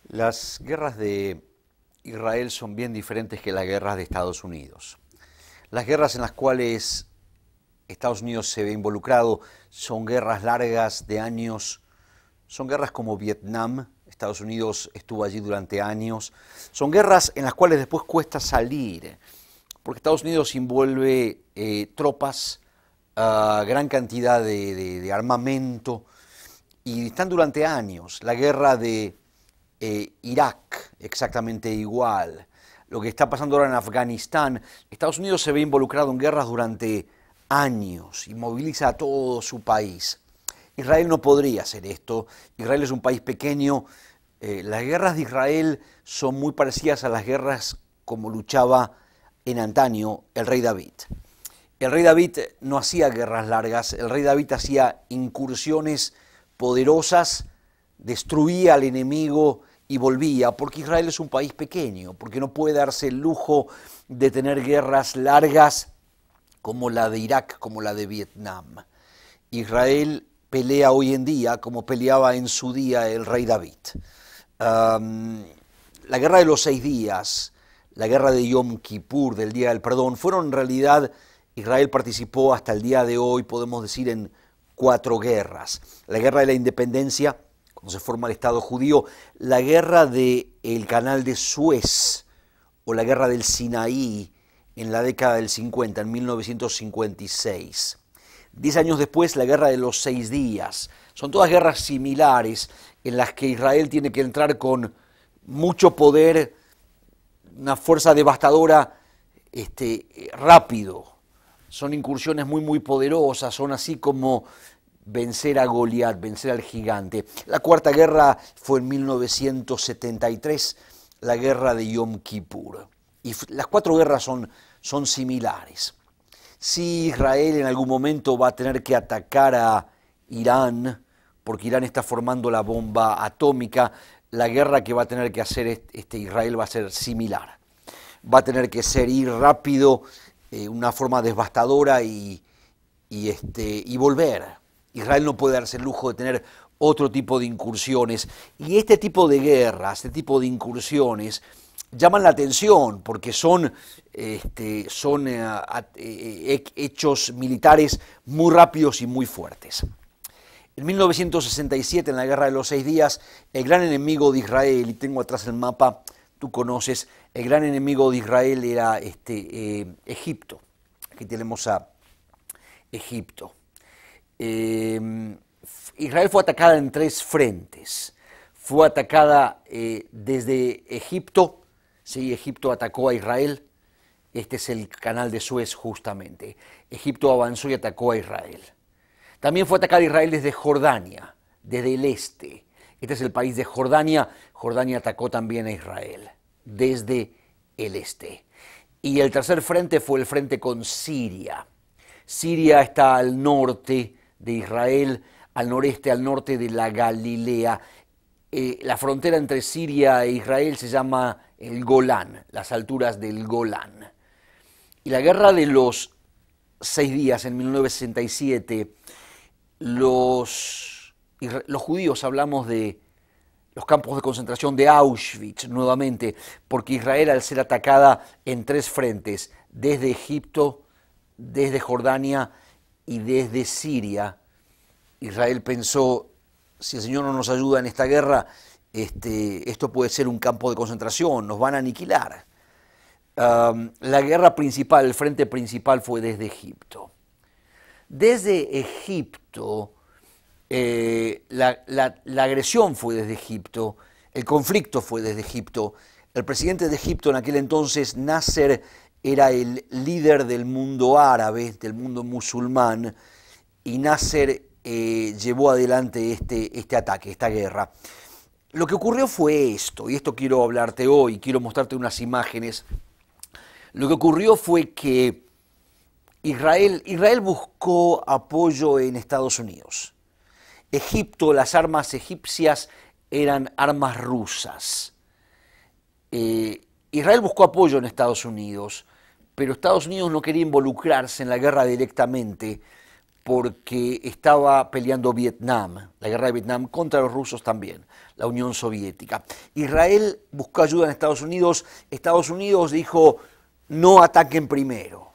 Las guerras de Israel son bien diferentes que las guerras de Estados Unidos. Las guerras en las cuales Estados Unidos se ve involucrado son guerras largas de años, son guerras como Vietnam, Estados Unidos estuvo allí durante años, son guerras en las cuales después cuesta salir, porque Estados Unidos envuelve tropas, gran cantidad de armamento, y están durante años. La guerra de Irak, exactamente igual. Lo que está pasando ahora en Afganistán, Estados Unidos se ve involucrado en guerras durante años y moviliza a todo su país. Israel no podría hacer esto. Israel es un país pequeño. Las guerras de Israel son muy parecidas a las guerras como luchaba en antaño el rey David. El rey David no hacía guerras largas, el rey David hacía incursiones poderosas, destruía al enemigo y volvía, porque Israel es un país pequeño, porque no puede darse el lujo de tener guerras largas como la de Irak, como la de Vietnam. Israel pelea hoy en día como peleaba en su día el rey David. La guerra de los 6 días, la guerra de Yom Kippur, del Día del Perdón, fueron en realidad, Israel participó hasta el día de hoy, podemos decir, en 4 guerras. La guerra de la independencia, cuando se forma el Estado judío, la guerra del Canal de Suez o la guerra del Sinaí en la década del 50, en 1956. 10 años después, la guerra de los 6 días. Son todas guerras similares en las que Israel tiene que entrar con mucho poder, una fuerza devastadora rápido. Son incursiones muy poderosas, son así como vencer a Goliat, vencer al gigante. La cuarta guerra fue en 1973, la guerra de Yom Kippur. Y las 4 guerras son similares. Sí, Israel en algún momento va a tener que atacar a Irán, porque Irán está formando la bomba atómica. La guerra que va a tener que hacer Israel va a ser similar. Va a tener que ser ir rápido, una forma devastadora y volver. Israel no puede darse el lujo de tener otro tipo de incursiones. Y este tipo de guerras, este tipo de incursiones, llaman la atención porque son hechos militares muy rápidos y muy fuertes. En 1967, en la Guerra de los 6 días, el gran enemigo de Israel, y tengo atrás el mapa, tú conoces, el gran enemigo de Israel era Egipto. Aquí tenemos a Egipto. Israel fue atacada en 3 frentes. Fue atacada desde Egipto, sí, Egipto atacó a Israel. Este es el canal de Suez justamente. Egipto avanzó y atacó a Israel. También fue atacada Israel desde Jordania, desde el este. Este es el país de Jordania. Jordania atacó también a Israel desde el este. Y el tercer frente fue el frente con Siria. Siria está al norte de Israel, al noreste, al norte de la Galilea. La frontera entre Siria e Israel se llama el Golán, las alturas del Golán. Y la guerra de los 6 días en 1967, los judíos, hablamos de los campos de concentración de Auschwitz nuevamente, porque Israel, al ser atacada en 3 frentes, desde Egipto, desde Jordania y desde Siria, Israel pensó, si el Señor no nos ayuda en esta guerra, esto puede ser un campo de concentración, nos van a aniquilar. La guerra principal, el frente principal fue desde Egipto. Desde Egipto, la agresión fue desde Egipto, el conflicto fue desde Egipto. El presidente de Egipto en aquel entonces, Nasser, era el líder del mundo árabe, del mundo musulmán, y Nasser llevó adelante este ataque, esta guerra. Lo que ocurrió fue esto, y esto quiero hablarte hoy, quiero mostrarte unas imágenes. Lo que ocurrió fue que Israel buscó apoyo en Estados Unidos. Egipto, las armas egipcias eran armas rusas. Israel buscó apoyo en Estados Unidos, pero Estados Unidos no quería involucrarse en la guerra directamente porque estaba peleando Vietnam, la guerra de Vietnam contra los rusos también, la Unión Soviética. Israel buscó ayuda en Estados Unidos dijo, no ataquen primero.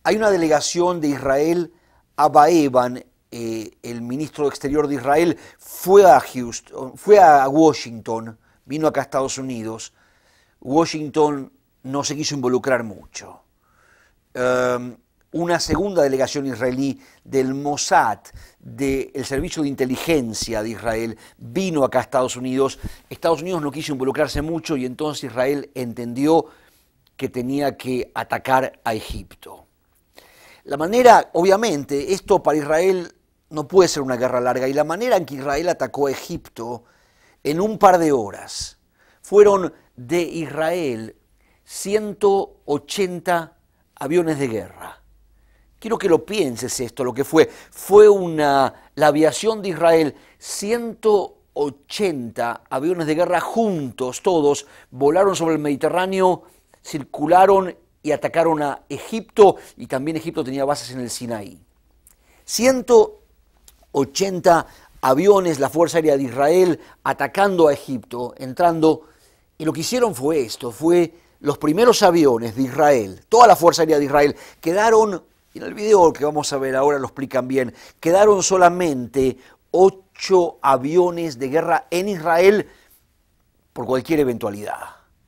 Hay una delegación de Israel, Abba Eban, el ministro exterior de Israel, fue a Washington, vino acá a Estados Unidos. Washington no se quiso involucrar mucho. Una segunda delegación israelí del Mossad, del Servicio de Inteligencia de Israel, vino acá a Estados Unidos. Estados Unidos no quiso involucrarse mucho y entonces Israel entendió que tenía que atacar a Egipto. La manera, obviamente, esto para Israel no puede ser una guerra larga, y la manera en que Israel atacó a Egipto en un par de horas, fueron de Israel 180 aviones de guerra. Quiero que lo pienses esto, lo que fue. Fue la aviación de Israel, 180 aviones de guerra juntos, todos, volaron sobre el Mediterráneo, circularon y atacaron a Egipto, y también Egipto tenía bases en el Sinaí. 180 aviones, la Fuerza Aérea de Israel, atacando a Egipto, entrando, y lo que hicieron fue esto, fue los primeros aviones de Israel, toda la Fuerza Aérea de Israel, quedaron, y en el video que vamos a ver ahora lo explican bien, quedaron solamente 8 aviones de guerra en Israel por cualquier eventualidad,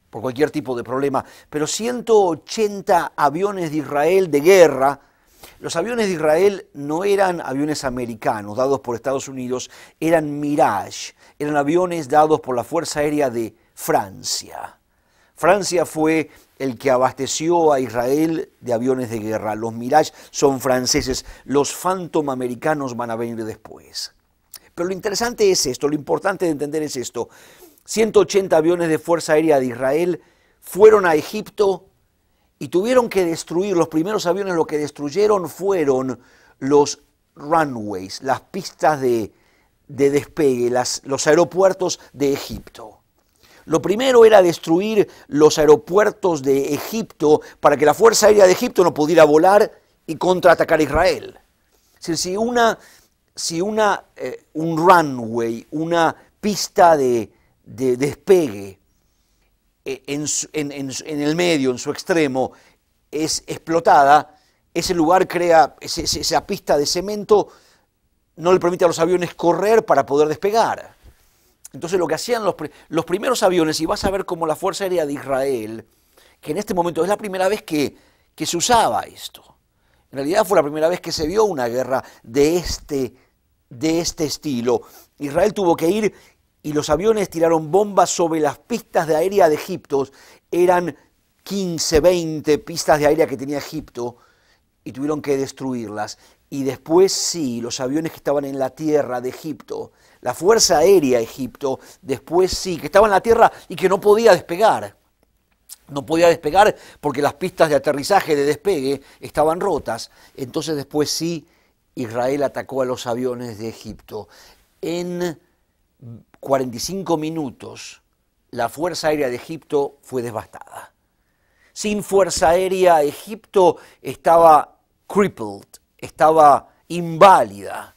por cualquier tipo de problema, pero 180 aviones de Israel de guerra. Los aviones de Israel no eran aviones americanos dados por Estados Unidos, eran Mirage, eran aviones dados por la Fuerza Aérea de Francia. Francia fue el que abasteció a Israel de aviones de guerra. Los Mirage son franceses, los Phantom americanos van a venir después. Pero lo interesante es esto, lo importante de entender es esto. 180 aviones de Fuerza Aérea de Israel fueron a Egipto y tuvieron que destruir, los primeros aviones lo que destruyeron fueron los runways, las pistas de despegue, los aeropuertos de Egipto. Lo primero era destruir los aeropuertos de Egipto para que la Fuerza Aérea de Egipto no pudiera volar y contraatacar a Israel. Es decir, si un runway, una pista de despegue en el medio, en su extremo, es explotada, ese lugar crea, esa pista de cemento no le permite a los aviones correr para poder despegar. Entonces lo que hacían los primeros aviones, y vas a ver cómo la Fuerza Aérea de Israel, que en este momento es la primera vez que se usaba esto, en realidad fue la primera vez que se vio una guerra de este estilo. Israel tuvo que ir y los aviones tiraron bombas sobre las pistas de aérea de Egipto. Eran 15, 20 pistas de aérea que tenía Egipto y tuvieron que destruirlas. Y después sí, los aviones que estaban en la tierra de Egipto, la Fuerza Aérea de Egipto, después sí, que estaba en la tierra y que no podía despegar. No podía despegar porque las pistas de aterrizaje, de despegue, estaban rotas. Entonces después sí, Israel atacó a los aviones de Egipto. En 45 minutos, la Fuerza Aérea de Egipto fue devastada. Sin Fuerza Aérea, Egipto estaba crippled, estaba inválida.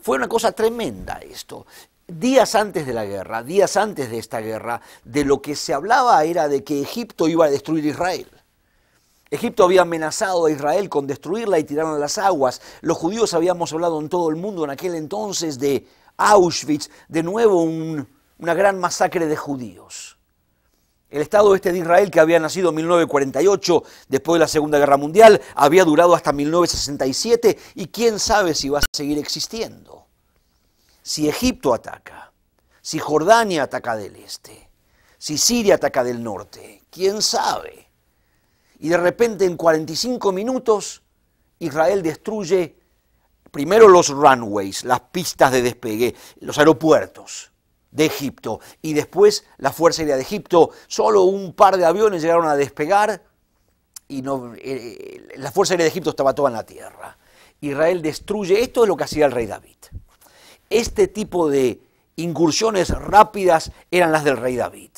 Fue una cosa tremenda esto. Días antes de la guerra, días antes de esta guerra, de lo que se hablaba era de que Egipto iba a destruir Israel. Egipto había amenazado a Israel con destruirla y tirarla a las aguas. Los judíos habíamos hablado en todo el mundo en aquel entonces de Auschwitz, de nuevo una gran masacre de judíos. El Estado este de Israel, que había nacido en 1948, después de la Segunda Guerra Mundial, había durado hasta 1967 y quién sabe si va a seguir existiendo. Si Egipto ataca, si Jordania ataca del este, si Siria ataca del norte, quién sabe. Y de repente en 45 minutos Israel destruye primero los runways, las pistas de despegue, los aeropuertos de Egipto, y después la Fuerza Aérea de Egipto, solo un par de aviones llegaron a despegar y la Fuerza Aérea de Egipto estaba toda en la tierra. Israel destruye, esto es lo que hacía el rey David. Este tipo de incursiones rápidas eran las del rey David.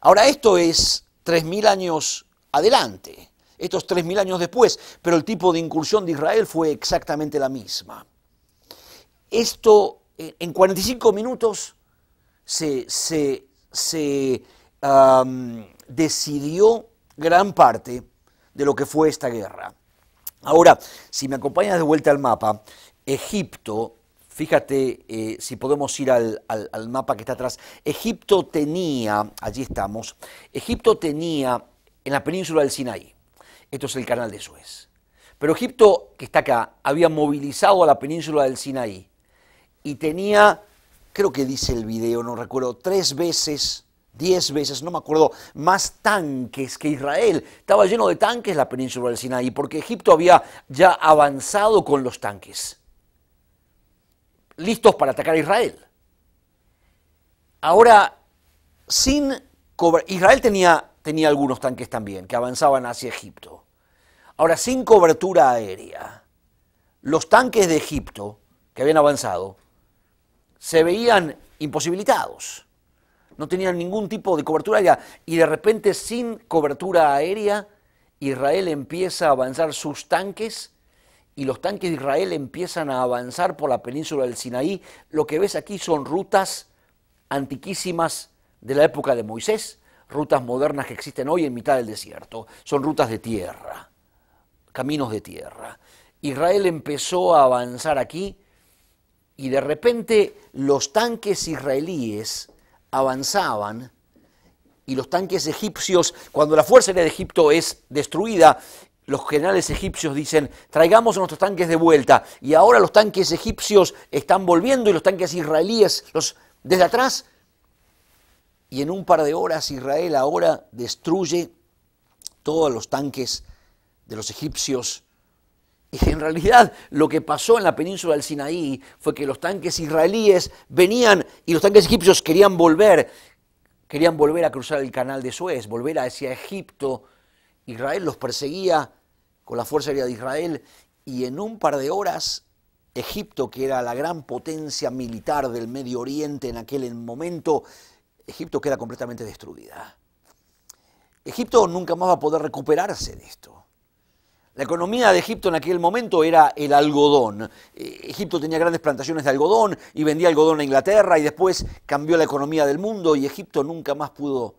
Ahora esto es 3000 años adelante. Esto es 3.000 años después, pero el tipo de incursión de Israel fue exactamente la misma. Esto, en 45 minutos, se decidió gran parte de lo que fue esta guerra. Ahora, si me acompañas de vuelta al mapa, Egipto, fíjate si podemos ir al mapa que está atrás, Egipto tenía, allí estamos, Egipto tenía en la península del Sinaí, esto es el canal de Suez, pero Egipto, que está acá, había movilizado a la península del Sinaí y tenía, creo que dice el video, no recuerdo, 3 veces, 10 veces, no me acuerdo, más tanques que Israel. Estaba lleno de tanques la península del Sinaí, porque Egipto había ya avanzado con los tanques, listos para atacar a Israel. Ahora, Israel tenía algunos tanques también, que avanzaban hacia Egipto. Ahora, sin cobertura aérea, los tanques de Egipto, que habían avanzado, se veían imposibilitados. No tenían ningún tipo de cobertura aérea. Y de repente, sin cobertura aérea, Israel empieza a avanzar sus tanques y los tanques de Israel empiezan a avanzar por la península del Sinaí. Lo que ves aquí son rutas antiquísimas de la época de Moisés, rutas modernas que existen hoy en mitad del desierto. Son rutas de tierra, caminos de tierra. Israel empezó a avanzar aquí y de repente los tanques israelíes avanzaban y los tanques egipcios, cuando la Fuerza Aérea de Egipto es destruida, los generales egipcios dicen, traigamos a nuestros tanques de vuelta, y ahora los tanques egipcios están volviendo y los tanques israelíes desde atrás, y en un par de horas Israel ahora destruye todos los tanques de los egipcios. Y en realidad lo que pasó en la península del Sinaí fue que los tanques israelíes venían y los tanques egipcios querían volver a cruzar el canal de Suez, volver hacia Egipto. Israel los perseguía con la Fuerza Aérea de Israel y en un par de horas Egipto, que era la gran potencia militar del Medio Oriente en aquel momento, Egipto queda completamente destruida. Egipto nunca más va a poder recuperarse de esto. La economía de Egipto en aquel momento era el algodón. Egipto tenía grandes plantaciones de algodón y vendía algodón a Inglaterra y después cambió la economía del mundo y Egipto nunca más pudo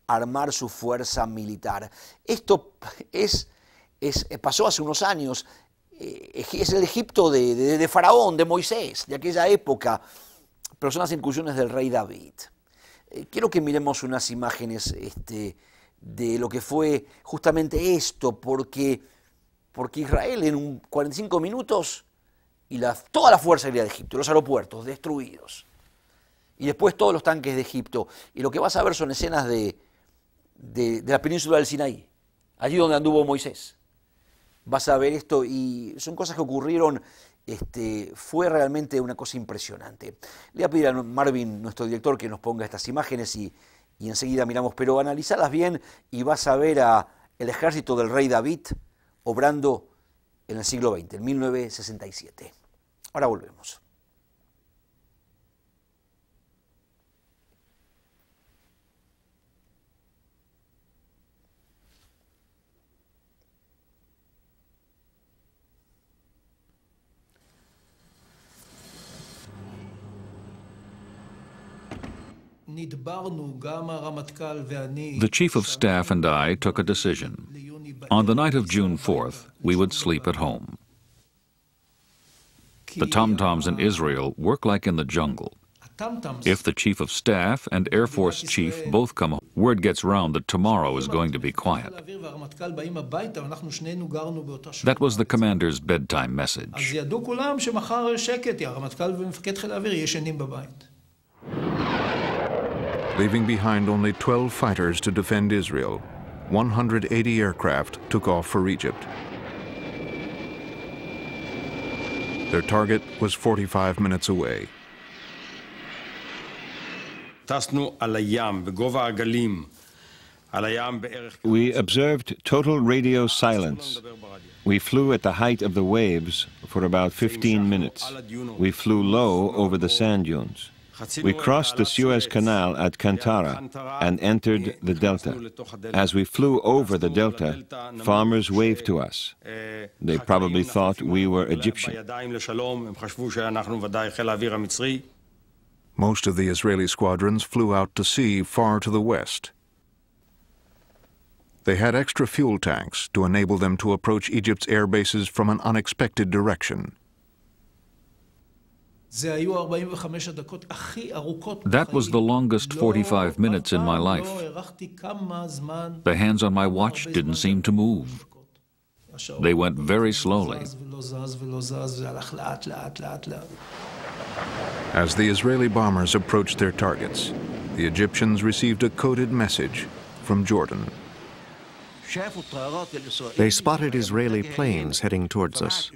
armar su fuerza militar. Esto pasó hace unos años. Es el Egipto de Faraón, de Moisés, de aquella época, pero son las incursiones del rey David. Quiero que miremos unas imágenes de lo que fue justamente esto, porque Israel en 45 minutos y toda la Fuerza Aérea de Egipto, los aeropuertos destruidos, y después todos los tanques de Egipto, y lo que vas a ver son escenas de la península del Sinaí, allí donde anduvo Moisés. Vas a ver esto y son cosas que ocurrieron, fue realmente una cosa impresionante. Le voy a pedir a Marvin, nuestro director, que nos ponga estas imágenes y enseguida miramos, pero analizalas bien y vas a ver el ejército del rey David obrando en el siglo XX, en 1967. Ahora volvemos. The Chief of Staff and I took a decision. On the night of June 4th, we would sleep at home. The tom-toms in Israel work like in the jungle. If the Chief of Staff and Air Force Chief both come home, word gets round that tomorrow is going to be quiet. That was the commander's bedtime message. Leaving behind only 12 fighters to defend Israel, 180 aircraft took off for Egypt. Their target was 45 minutes away. We observed total radio silence. We flew at the height of the waves for about 15 minutes. We flew low over the sand dunes. We crossed the Suez Canal at Kantara and entered the delta. As we flew over the delta, farmers waved to us. They probably thought we were Egyptian. Most of the Israeli squadrons flew out to sea far to the west. They had extra fuel tanks to enable them to approach Egypt's air bases from an unexpected direction. That was the longest 45 minutes in my life. The hands on my watch didn't seem to move. They went very slowly. As the Israeli bombers approached their targets, the Egyptians received a coded message from Jordan. They spotted Israeli planes heading towards us.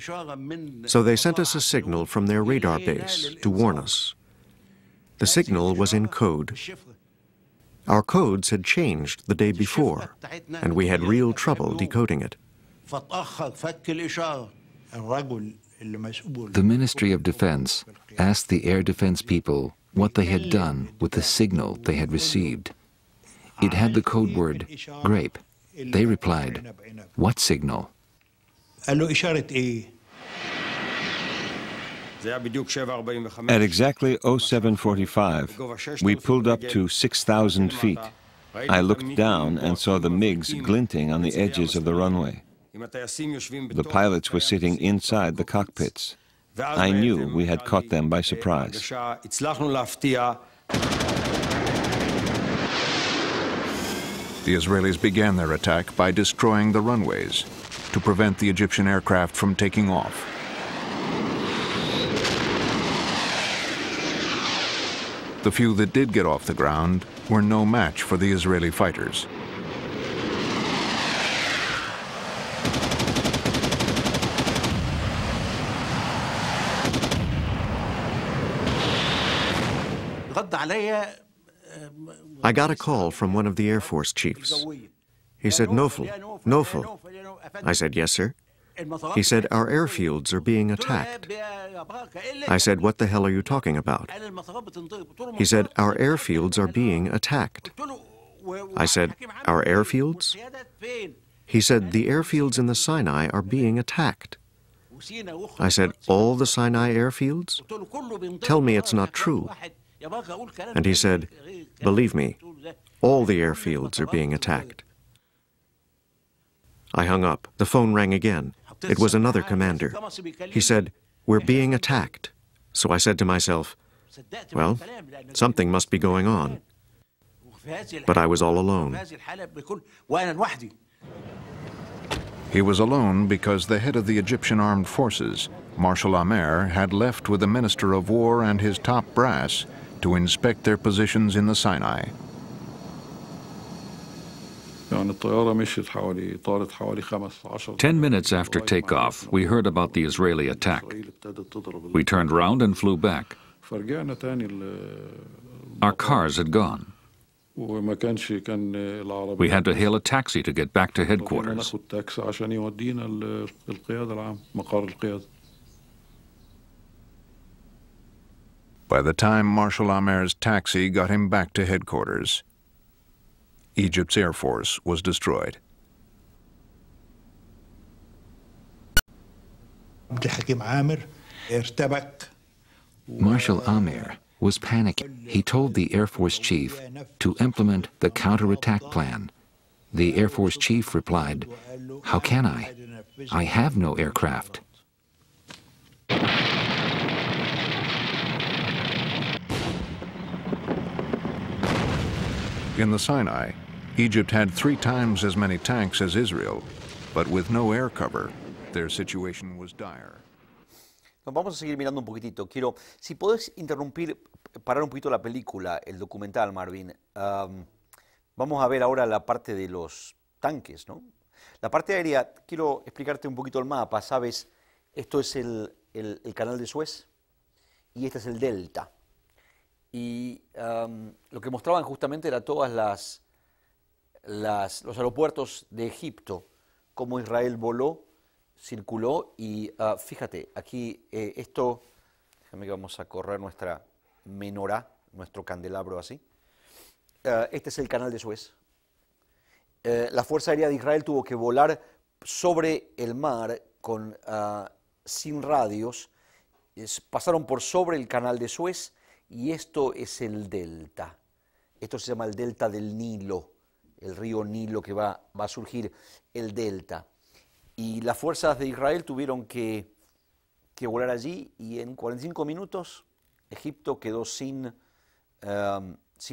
So they sent us a signal from their radar base to warn us. The signal was in code. Our codes had changed the day before, and we had real trouble decoding it. The Ministry of Defense asked the air defense people what they had done with the signal they had received. It had the code word grape. They replied, "What signal?" At exactly 07:45, we pulled up to 6,000 feet. I looked down and saw the MiGs glinting on the edges of the runway. The pilots were sitting inside the cockpits. I knew we had caught them by surprise. The Israelis began their attack by destroying the runways to prevent the Egyptian aircraft from taking off. The few that did get off the ground were no match for the Israeli fighters. I got a call from one of the Air Force chiefs. He said, "Nofel, Nofel." I said, "Yes, sir." He said, "Our airfields are being attacked." I said, "What the hell are you talking about?" He said, "Our airfields are being attacked." I said, "Our airfields?" He said, "The airfields in the Sinai are being attacked." I said, "All the Sinai airfields? Tell me it's not true." And he said, "Believe me, all the airfields are being attacked." I hung up. The phone rang again. It was another commander. He said, "We're being attacked." So I said to myself, well, something must be going on. But I was all alone. He was alone because the head of the Egyptian armed forces, Marshal Amer, had left with the Minister of War and his top brass to inspect their positions in the Sinai. 10 minutes after takeoff, we heard about the Israeli attack. We turned round and flew back. Our cars had gone. We had to hail a taxi to get back to headquarters. By the time Marshal Amer's taxi got him back to headquarters, Egypt's Air Force was destroyed. Marshal Amer was panicking. He told the Air Force chief to implement the counterattack plan. The Air Force chief replied, "How can I? I have no aircraft." In the Sinai, Egypt had 3 times as many tanks as Israel, but with no air cover, their situation was dire. Nos vamos a seguir mirando un poquitito. Quiero, si podés parar un poquito la película, el documental, Marvin. Vamos a ver ahora la parte de los tanques, ¿no? La parte aérea, quiero explicarte un poquito el mapa. Sabes, esto es el canal de Suez y este es el delta. Y lo que mostraban justamente era todas los aeropuertos de Egipto, cómo Israel voló, circuló y fíjate, aquí esto, déjame que vamos a correr nuestra menorá, nuestro candelabro así. Este es el canal de Suez. La Fuerza Aérea de Israel tuvo que volar sobre el mar sin radios. Pasaron por sobre el canal de Suez y esto es el delta. Esto se llama el delta del Nilo, el río Nilo que va a surgir, el delta. Y las fuerzas de Israel tuvieron que volar allí y en 45 minutos Egipto quedó sin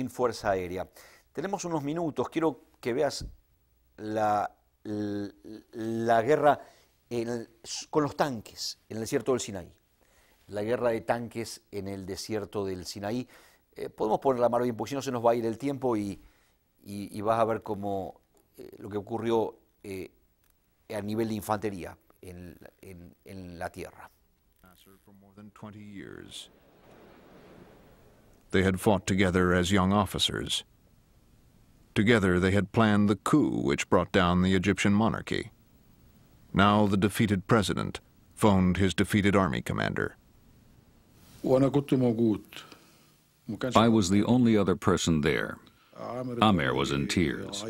fuerza aérea. Tenemos unos minutos, quiero que veas la guerra con los tanques en el desierto del Sinaí. La guerra de tanques en el desierto del Sinaí. Podemos poner la mano bien, porque si no se nos va a ir el tiempo y vas a ver cómo lo que ocurrió a nivel de infantería en la tierra. For more than 20 years. They had fought together as young officers. Together they had planned the coup which brought down the Egyptian monarchy. Now the defeated president phoned his defeated army commander. I was the only other person there. Amer was in tears.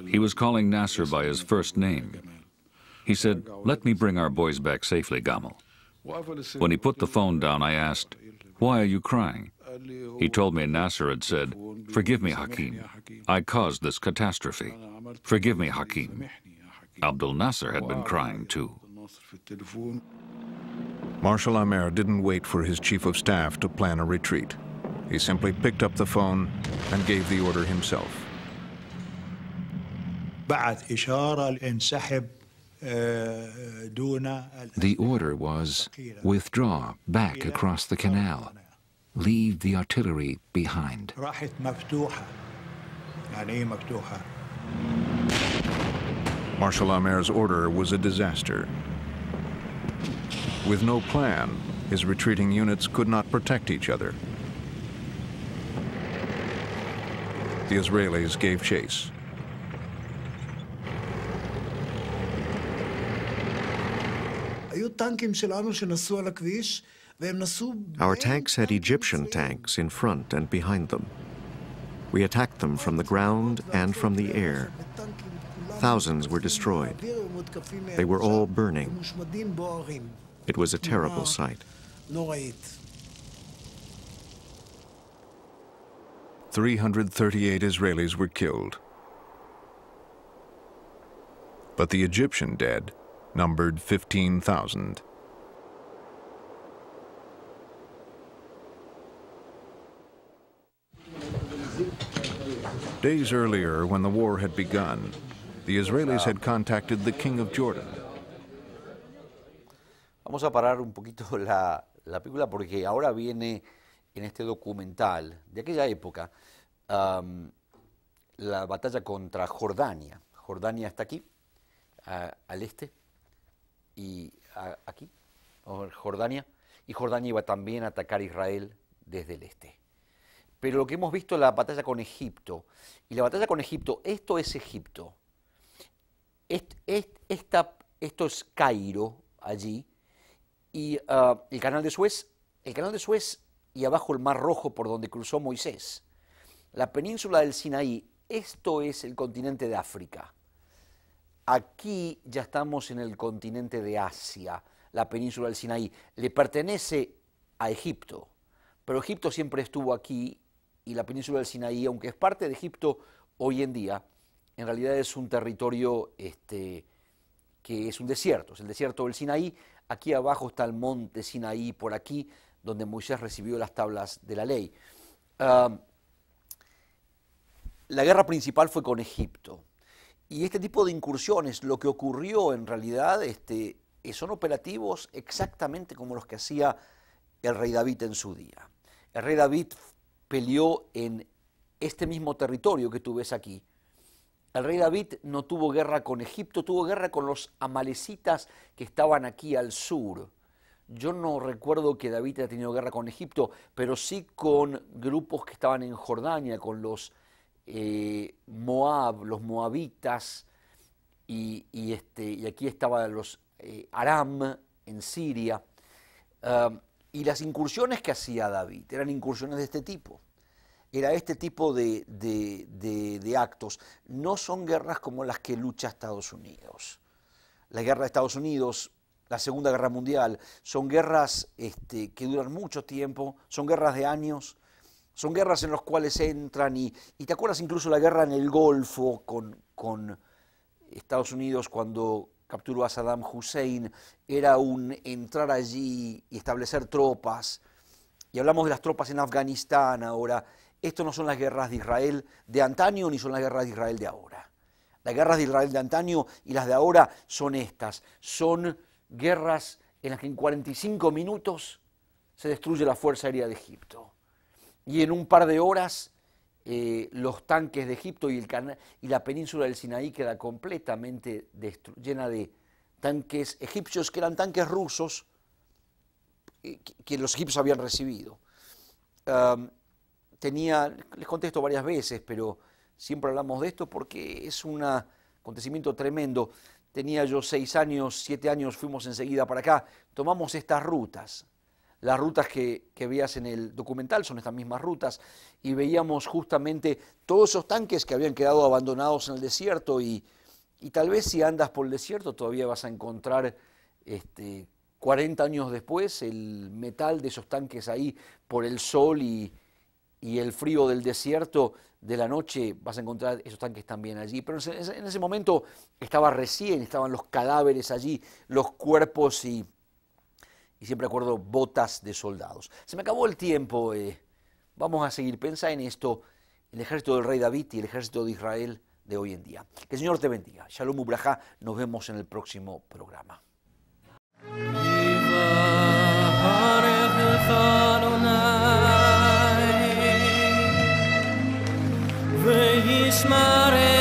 He was calling Nasser by his first name. He said, "Let me bring our boys back safely, Gamal." When he put the phone down, I asked, "Why are you crying?" He told me Nasser had said, "Forgive me, Hakim. I caused this catastrophe. Forgive me, Hakim." Abdel Nasser had been crying too. Marshal Amer didn't wait for his chief of staff to plan a retreat. He simply picked up the phone and gave the order himself. The order was withdraw back across the canal. Leave the artillery behind. Marshal Amer's order was a disaster. With no plan, his retreating units could not protect each other. The Israelis gave chase. Our tanks had Egyptian tanks in front and behind them. We attacked them from the ground and from the air. Thousands were destroyed. They were all burning. It was a terrible sight. 338 Israelis were killed. But the Egyptian dead numbered 15,000. Days earlier, when the war had begun, the Israelis had contacted the king of Jordan. Vamos a parar un poquito la película porque ahora viene en este documental de aquella época la batalla contra Jordania. Jordania está aquí, al este, y aquí, Jordania, y Jordania iba también a atacar a Israel desde el este. Pero lo que hemos visto es la batalla con Egipto, y la batalla con Egipto, esto es Egipto, esto es Cairo, allí, y el canal de Suez y abajo el Mar Rojo por donde cruzó Moisés. La península del Sinaí, esto es el continente de África. Aquí ya estamos en el continente de Asia, la península del Sinaí. Le pertenece a Egipto, pero Egipto siempre estuvo aquí y la península del Sinaí, aunque es parte de Egipto hoy en día, en realidad es un territorio que es un desierto, es el desierto del Sinaí. Aquí abajo está el monte Sinaí, por aquí, donde Moisés recibió las tablas de la ley. La guerra principal fue con Egipto. Y este tipo de incursiones, lo que ocurrió en realidad, son operativos exactamente como los que hacía el rey David en su día. El rey David peleó en este mismo territorio que tú ves aquí. El rey David no tuvo guerra con Egipto, tuvo guerra con los amalecitas que estaban aquí al sur. Yo no recuerdo que David haya tenido guerra con Egipto, pero sí con grupos que estaban en Jordania, con los Moab, los moabitas, y aquí estaban los Aram en Siria. Y las incursiones que hacía David eran incursiones de este tipo. Era este tipo de actos. No son guerras como las que lucha Estados Unidos. La guerra de Estados Unidos, la Segunda Guerra Mundial, son guerras que duran mucho tiempo, son guerras de años, son guerras en las cuales entran y te acuerdas incluso la guerra en el Golfo con Estados Unidos cuando capturó a Saddam Hussein, era un entrar allí y establecer tropas. Y hablamos de las tropas en Afganistán ahora. Esto no son las guerras de Israel de antaño ni son las guerras de Israel de ahora. Las guerras de Israel de antaño y las de ahora son estas. Son guerras en las que en 45 minutos se destruye la Fuerza Aérea de Egipto. Y en un par de horas los tanques de Egipto y la península del Sinaí queda completamente llena de tanques egipcios que eran tanques rusos que los egipcios habían recibido. Les contesto varias veces, pero siempre hablamos de esto porque es un acontecimiento tremendo. Tenía yo 6 años, 7 años, fuimos enseguida para acá, tomamos estas rutas. Las rutas que veías en el documental son estas mismas rutas y veíamos justamente todos esos tanques que habían quedado abandonados en el desierto y tal vez si andas por el desierto todavía vas a encontrar 40 años después el metal de esos tanques ahí por el sol y el frío del desierto de la noche, vas a encontrar esos tanques también allí. Pero en ese momento estaban los cadáveres allí, los cuerpos y siempre recuerdo botas de soldados. Se me acabó el tiempo, vamos a seguir. Pensá en esto, el ejército del rey David y el ejército de Israel de hoy en día. Que el Señor te bendiga. Shalom ubrajá, nos vemos en el próximo programa. V'yishmarech